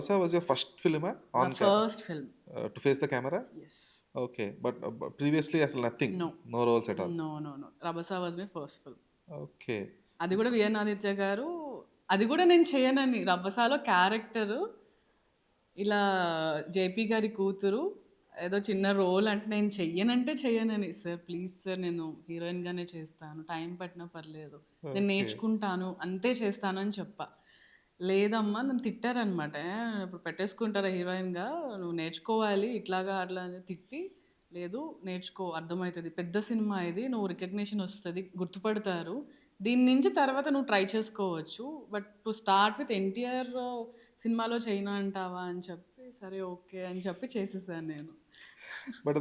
'Rabhasa' was your first ఫిల్మా నా first film. To face the camera? Yes. Okay. But previously అసలు nothing. No. No roles at all. No. No. No. 'Rabhasa' was my first film. Okay. అది కూడా VN Aditya గారు, అది కూడా నేను చేయనని 'రభసలో' క్యారెక్టరు ఇలా జేపీ గారి కూతురు ఏదో చిన్న రోల్ అంటే నేను చెయ్యనంటే చెయ్యనని, సార్ ప్లీజ్ సార్ నేను హీరోయిన్గానే చేస్తాను, టైం పట్టినా పర్లేదు, నేను ఓకే. నేర్చుకుంటాను అంతే చేస్తాను అని చెప్పా. లేదమ్మా నన్ను తిట్టారనమాట. ఇప్పుడు పెట్టేసుకుంటారా హీరోయిన్గా, నువ్వు నేర్చుకోవాలి ఇట్లాగా అట్లా అని తిట్టి, లేదు నేర్చుకో అర్థమవుతుంది, పెద్ద సినిమా ఇది, నువ్వు రికగ్నిషన్ వస్తుంది, గుర్తుపడతారు, దీని నుంచి తర్వాత నువ్వు ట్రై చేసుకోవచ్చు, but to start with NTR సినిమాలో చేయను అంటావా అని చెప్పి, సరే ఓకే అని చెప్పి చేసేసాను నేను. బట్